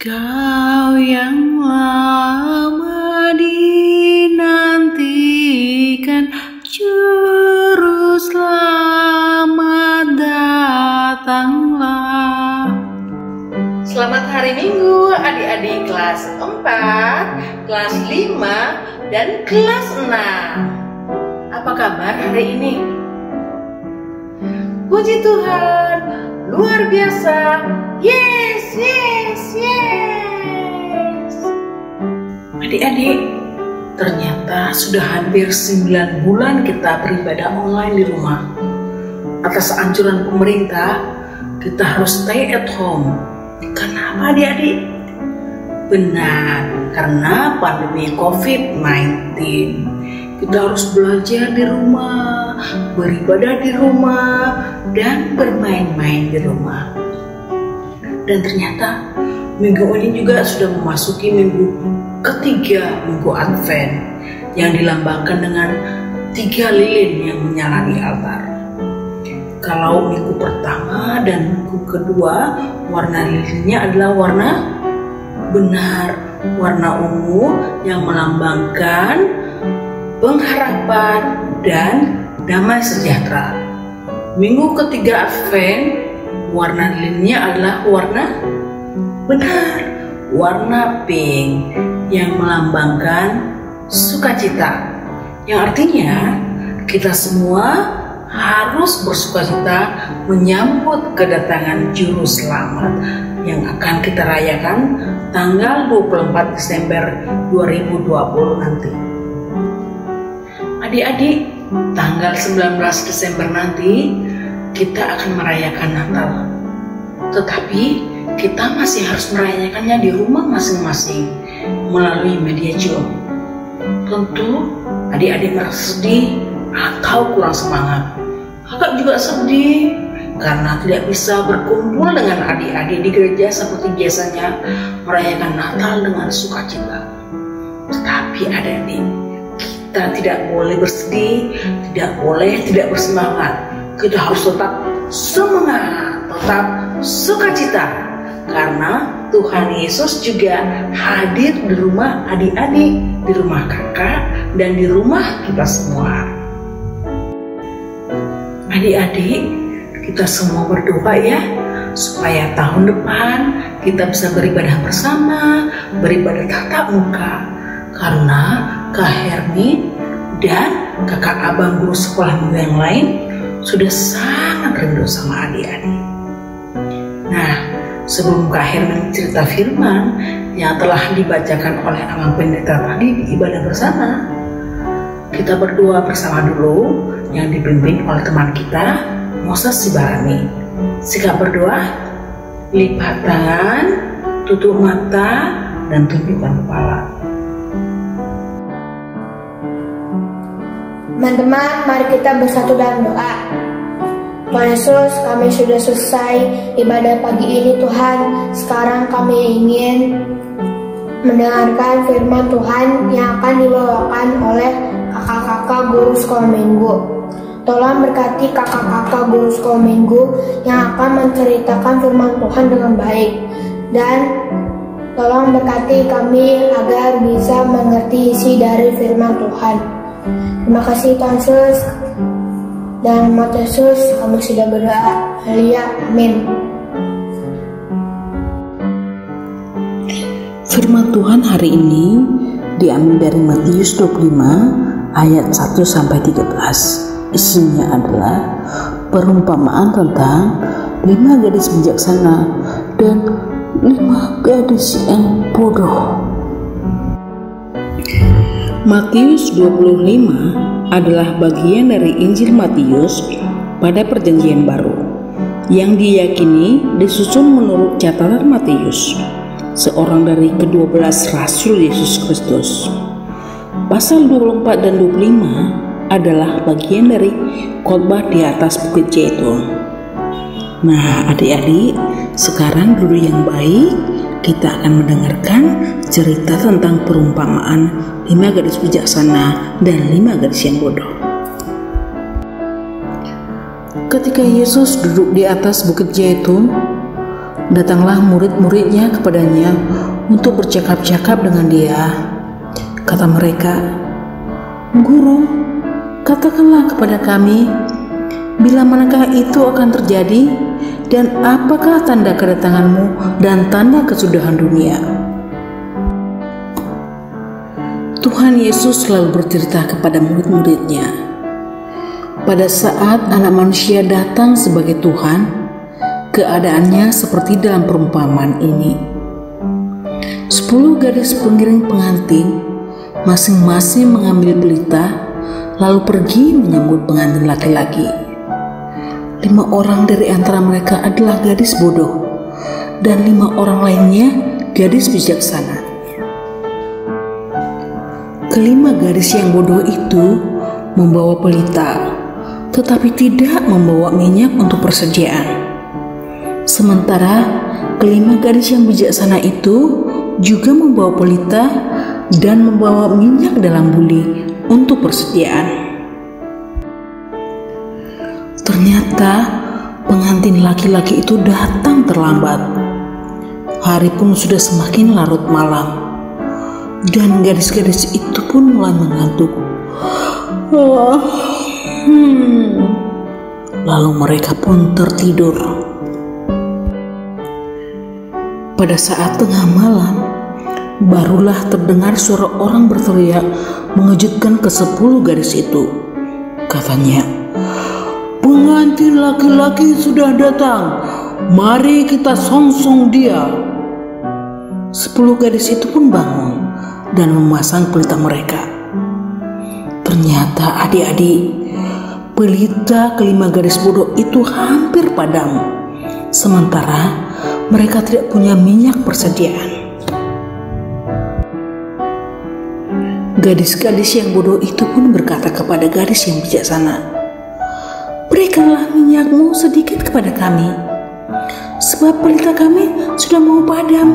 Kau yang lama dinantikan, Juru Selamat datanglah. Selamat hari Minggu adik-adik kelas 4, kelas 5, dan kelas 6. Apa kabar hari ini? Puji Tuhan, luar biasa. Yes, yes, yes. Adik-adik, ternyata sudah hampir 9 bulan kita beribadah online di rumah. Atas anjuran pemerintah, kita harus stay at home. Kenapa adik-adik? Benar, karena pandemi COVID-19. Kita harus belajar di rumah, beribadah di rumah, dan bermain-main di rumah. Dan ternyata minggu ini juga sudah memasuki minggu ketiga, minggu Advent, yang dilambangkan dengan 3 lilin yang menyala di altar. Kalau minggu pertama dan minggu kedua, warna lilinnya adalah warna benar, warna ungu yang melambangkan pengharapan dan damai sejahtera. Minggu ketiga Advent, warna lilinnya adalah warna benar, warna pink yang melambangkan sukacita. Yang artinya kita semua harus bersukacita menyambut kedatangan Juru Selamat yang akan kita rayakan tanggal 24 Desember 2020 nanti. Adik-adik, tanggal 19 Desember nanti kita akan merayakan Natal. Tetapi kita masih harus merayakannya di rumah masing-masing melalui media Zoom. Tentu adik-adik merasa sedih atau kurang semangat. Kakak juga sedih karena tidak bisa berkumpul dengan adik-adik di gereja seperti biasanya merayakan Natal dengan sukacita. Tetapi adik-adik, kita tidak boleh bersedih, tidak boleh tidak bersemangat. Kita harus tetap semangat, tetap sukacita, karena Tuhan Yesus juga hadir di rumah adik-adik, di rumah kakak, dan di rumah kita semua. Adik-adik, kita semua berdoa ya, supaya tahun depan kita bisa beribadah bersama, beribadah tatap muka, karena Kak Hermin dan kakak abang guru sekolah minggu yang lain sudah sangat rindu sama adik-adik. Nah, sebelum Kak Hermin cerita firman yang telah dibacakan oleh Abang Pendeta tadi di ibadah bersama, kita berdoa bersama dulu yang dipimpin oleh teman kita, Moses Sibarani. Sikap berdoa, lipat tangan, tutup mata, dan tundukkan kepala. Teman-teman, mari kita bersatu dalam doa. Tuhan Yesus, kami sudah selesai ibadah pagi ini Tuhan. Sekarang kami ingin mendengarkan firman Tuhan yang akan dibawakan oleh kakak-kakak guru sekolah minggu. Tolong berkati kakak-kakak guru sekolah minggu yang akan menceritakan firman Tuhan dengan baik. Dan tolong berkati kami agar bisa mengerti isi dari firman Tuhan. Terima kasih Tuhan Yesus. Dan nama Yesus kami sudah berdoa. Haleluya, amin. Firman Tuhan hari ini diambil dari Matius 25 ayat 1-13. Isinya adalah perumpamaan tentang 5 gadis bijaksana dan 5 gadis yang bodoh. Matius 25 adalah bagian dari Injil Matius pada Perjanjian Baru yang diyakini disusun menurut catatan Matius, seorang dari ke-12 Rasul Yesus Kristus. Pasal 24 dan 25 adalah bagian dari khotbah di atas Bukit Zaitun. Nah adik-adik, sekarang dulu yang baik, kita akan mendengarkan cerita tentang perumpamaan 5 gadis bijaksana dan 5 gadis yang bodoh. Ketika Yesus duduk di atas Bukit Zaitun, Datanglah murid-muridnya kepadanya untuk bercakap-cakap dengan dia. Kata mereka, "Guru, katakanlah kepada kami, bila manakah itu akan terjadi, dan apakah tanda kedatanganmu dan tanda kesudahan dunia?" Tuhan Yesus selalu bercerita kepada murid-muridnya, pada saat Anak Manusia datang sebagai Tuhan, keadaannya seperti dalam perumpamaan ini. 10 gadis pengiring pengantin masing-masing mengambil pelita, lalu pergi menyambut pengantin laki-laki. 5 orang dari antara mereka adalah gadis bodoh, dan 5 orang lainnya gadis bijaksana. Kelima gadis yang bodoh itu membawa pelita, tetapi tidak membawa minyak untuk persediaan. Sementara kelima gadis yang bijaksana itu juga membawa pelita dan membawa minyak dalam buli untuk persediaan. Ternyata pengantin laki-laki itu datang terlambat. Hari pun sudah semakin larut malam, dan gadis-gadis itu pun mulai mengantuk. Lalu mereka pun tertidur. Pada saat tengah malam, barulah terdengar suara orang berteriak mengejutkan ke-10 gadis itu. Katanya, "Pengantin laki-laki sudah datang, mari kita songsong dia." 10 gadis itu pun bangun dan memasang pelita mereka. Ternyata adik-adik, pelita kelima gadis bodoh itu hampir padam, sementara mereka tidak punya minyak persediaan. Gadis-gadis yang bodoh itu pun berkata kepada gadis yang bijaksana, "Berikanlah minyakmu sedikit kepada kami, sebab pelita kami sudah mau padam."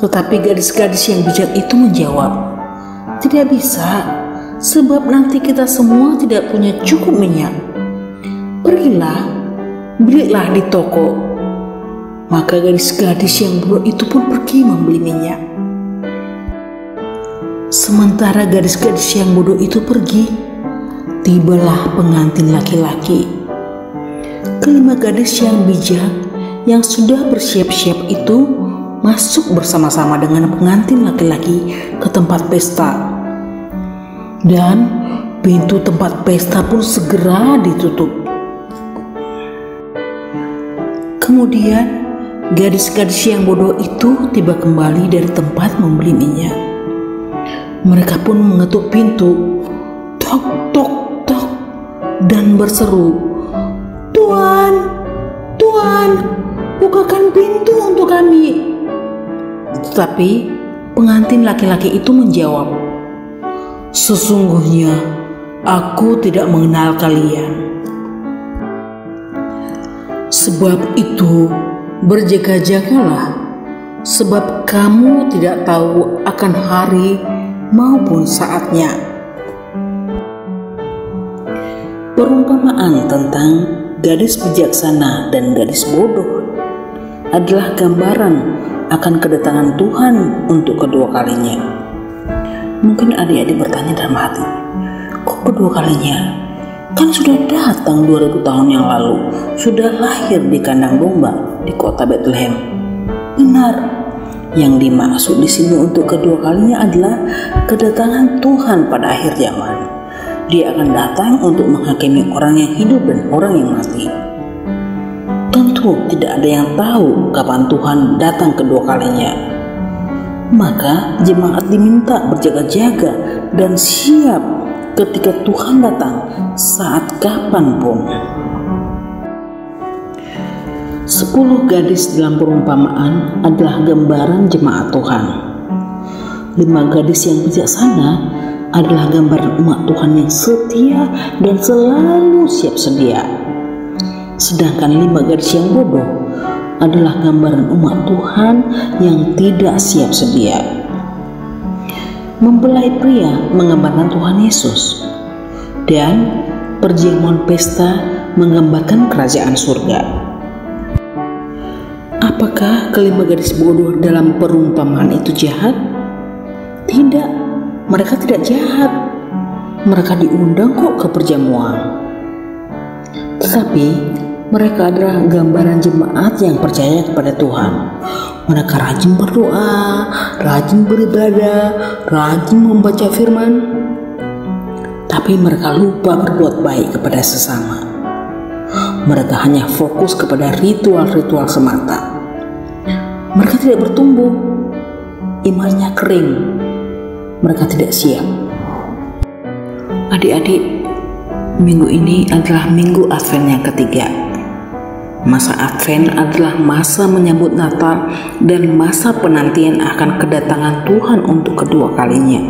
Tetapi gadis-gadis yang bijak itu menjawab, "Tidak bisa, sebab nanti kita semua tidak punya cukup minyak. Pergilah, belilah di toko." Maka gadis-gadis yang bodoh itu pun pergi membeli minyak. Sementara gadis-gadis yang bodoh itu pergi, tibalah pengantin laki-laki. Kelima gadis yang bijak yang sudah bersiap-siap itu masuk bersama-sama dengan pengantin laki-laki ke tempat pesta. Dan pintu tempat pesta pun segera ditutup. Kemudian gadis-gadis yang bodoh itu tiba kembali dari tempat membeli minyak. Mereka pun mengetuk pintu, tok tok tok, dan berseru, "Tuan, Tuan, bukakan pintu untuk kami." Tetapi pengantin laki-laki itu menjawab, "Sesungguhnya aku tidak mengenal kalian. Sebab itu berjaga-jagalah, sebab kamu tidak tahu akan hari maupun saatnya." Perumpamaan tentang gadis bijaksana dan gadis bodoh adalah gambaran akan kedatangan Tuhan untuk kedua kalinya. Mungkin adik-adik bertanya dalam hati, kok kedua kalinya? Kan sudah datang 2000 tahun yang lalu, sudah lahir di kandang domba di kota Bethlehem. Benar, yang dimaksud di sini untuk kedua kalinya adalah kedatangan Tuhan pada akhir zaman. Dia akan datang untuk menghakimi orang yang hidup dan orang yang mati. Tentu tidak ada yang tahu kapan Tuhan datang kedua kalinya. Maka jemaat diminta berjaga-jaga dan siap ketika Tuhan datang saat kapanpun. 10 gadis dalam perumpamaan adalah gambaran jemaat Tuhan. 5 gadis yang bijaksana adalah gambaran umat Tuhan yang setia dan selalu siap sedia. Sedangkan 5 gadis yang bodoh adalah gambaran umat Tuhan yang tidak siap sedia. Mempelai pria menggambarkan Tuhan Yesus, dan perjamuan pesta menggambarkan kerajaan surga. Apakah kelima gadis bodoh dalam perumpamaan itu jahat? Tidak, mereka tidak jahat. Mereka diundang kok ke perjamuan. Tetapi mereka adalah gambaran jemaat yang percaya kepada Tuhan. Mereka rajin berdoa, rajin beribadah, rajin membaca firman. Tapi mereka lupa berbuat baik kepada sesama. Mereka hanya fokus kepada ritual-ritual semata. Mereka tidak bertumbuh, imannya kering. Mereka tidak siap. Adik-adik, minggu ini adalah minggu Advent yang ketiga. Masa Advent adalah masa menyambut Natal dan masa penantian akan kedatangan Tuhan untuk kedua kalinya.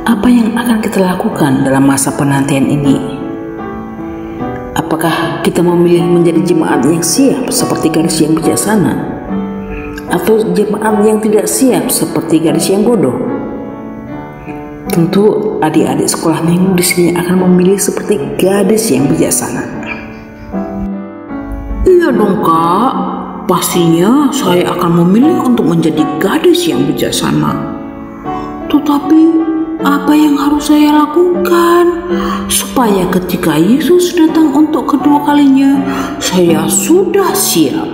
Apa yang akan kita lakukan dalam masa penantian ini? Apakah kita memilih menjadi jemaat yang siap seperti gadis yang bijaksana, atau jemaat yang tidak siap seperti gadis yang bodoh? Tentu adik-adik sekolah minggu di sini akan memilih seperti gadis yang bijaksana. Iya dong kak, pastinya saya akan memilih untuk menjadi gadis yang bijaksana. Tetapi apa yang harus saya lakukan supaya ketika Yesus datang untuk kedua kalinya saya sudah siap?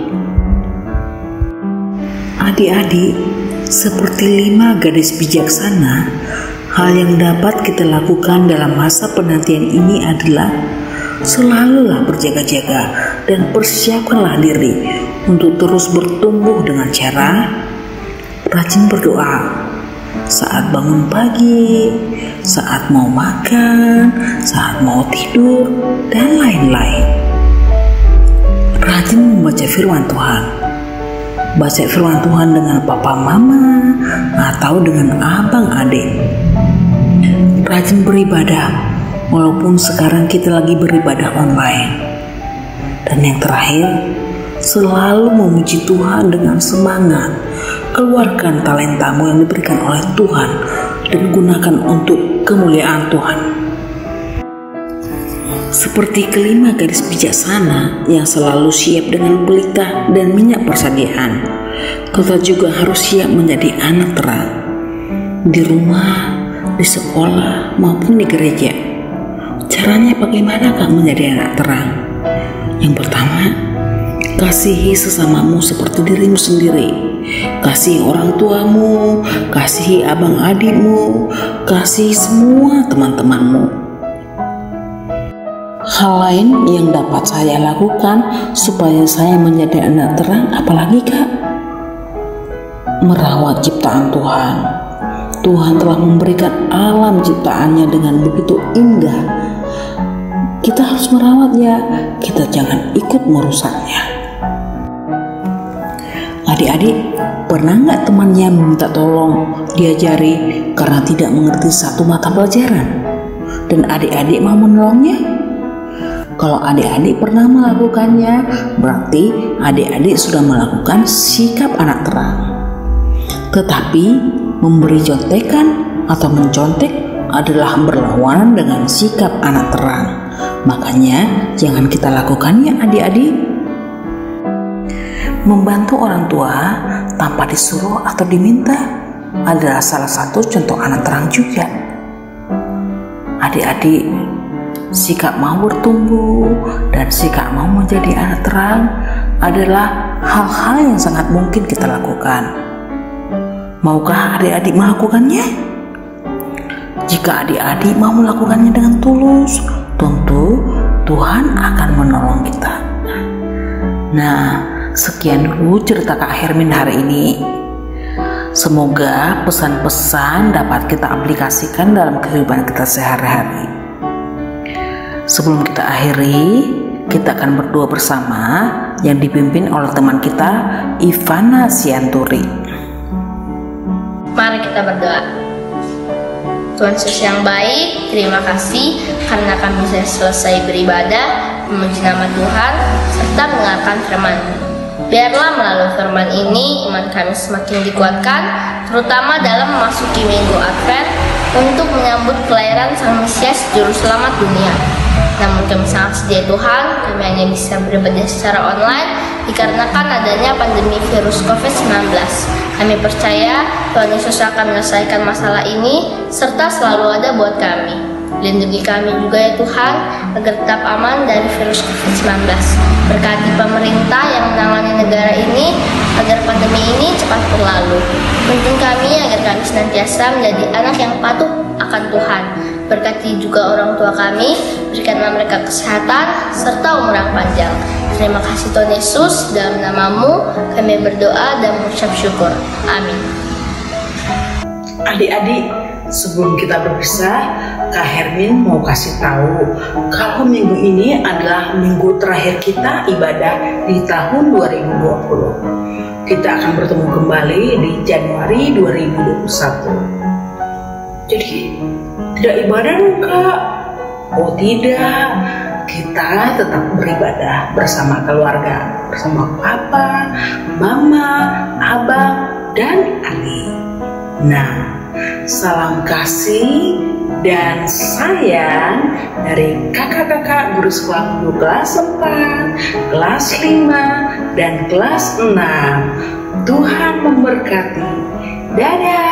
Adik-adik, seperti 5 gadis bijaksana, hal yang dapat kita lakukan dalam masa penantian ini adalah selalulah berjaga-jaga dan persiapkanlah diri untuk terus bertumbuh dengan cara rajin berdoa saat bangun pagi, saat mau makan, saat mau tidur, dan lain-lain. Rajin membaca firman Tuhan. Baca firman Tuhan dengan papa mama atau dengan abang adik. Rajin beribadah, walaupun sekarang kita lagi beribadah online. Dan yang terakhir, selalu memuji Tuhan dengan semangat. Keluarkan talentamu yang diberikan oleh Tuhan dan gunakan untuk kemuliaan Tuhan. Seperti kelima gadis bijaksana yang selalu siap dengan pelita dan minyak persediaan, kita juga harus siap menjadi anak terang di rumah, di sekolah, maupun di gereja. Caranya bagaimana kak menjadi anak terang? Yang pertama, kasihi sesamamu seperti dirimu sendiri. Kasihi orang tuamu, kasihi abang adikmu, kasihi semua teman-temanmu. Hal lain yang dapat saya lakukan supaya saya menjadi anak terang apalagi kak? Merawat ciptaan Tuhan. Tuhan telah memberikan alam ciptaannya dengan begitu indah. Kita harus merawatnya, kita jangan ikut merusaknya. Adik-adik, pernah nggak temannya minta tolong diajari karena tidak mengerti satu mata pelajaran? Dan adik-adik mau menolongnya? Kalau adik-adik pernah melakukannya, berarti adik-adik sudah melakukan sikap anak terang. Tetapi memberi contekan atau mencontek adalah berlawanan dengan sikap anak terang. Makanya jangan kita lakukannya adik-adik. Membantu orang tua tanpa disuruh atau diminta adalah salah satu contoh anak terang juga. Adik-adik, sikap mau bertumbuh dan sikap mau menjadi anak terang adalah hal-hal yang sangat mungkin kita lakukan. Maukah adik-adik melakukannya? Jika adik-adik mau melakukannya dengan tulus, tentu Tuhan akan menolong kita. Nah, sekian dulu cerita Kak Hermin hari ini. Semoga pesan-pesan dapat kita aplikasikan dalam kehidupan kita sehari-hari. Sebelum kita akhiri, kita akan berdoa bersama yang dipimpin oleh teman kita, Ivana Sianturi. Mari kita berdoa. Tuhan Yesus yang baik, terima kasih karena kami bisa selesai beribadah, memuji nama Tuhan, serta mendengarkan firman-Mu. Biarlah melalui firman ini iman kami semakin dikuatkan, terutama dalam memasuki minggu Advent untuk menyambut kelahiran Sang Mesias Juru Selamat dunia. Namun kami sangat sedia Tuhan, kami hanya bisa beribadah secara online, dikarenakan adanya pandemi virus COVID-19. Kami percaya Tuhan Yesus akan menyelesaikan masalah ini serta selalu ada buat kami. Lindungi kami juga ya Tuhan, agar tetap aman dari virus COVID-19. Berkati pemerintah yang menangani negara ini, agar pandemi ini cepat berlalu. Tuntun kami agar kami senantiasa menjadi anak yang patuh akan Tuhan. Berkati juga orang tua kami, berikanlah mereka kesehatan serta umur yang panjang. Terima kasih Tuhan Yesus, dalam nama-Mu kami berdoa dan mengucap syukur. Amin. Adik-adik, sebelum kita berpisah, Kak Hermin mau kasih tahu kalau minggu ini adalah minggu terakhir kita ibadah di tahun 2020. Kita akan bertemu kembali di Januari 2021. Jadi, tidak ibadah dong Kak? Oh tidak, kita tetap beribadah bersama keluarga, bersama papa, mama, abang, dan adik. Nah, salam kasih dan sayang dari kakak-kakak guru sekolah minggu kelas 4, kelas 5, dan kelas 6. Tuhan memberkati. Dadah.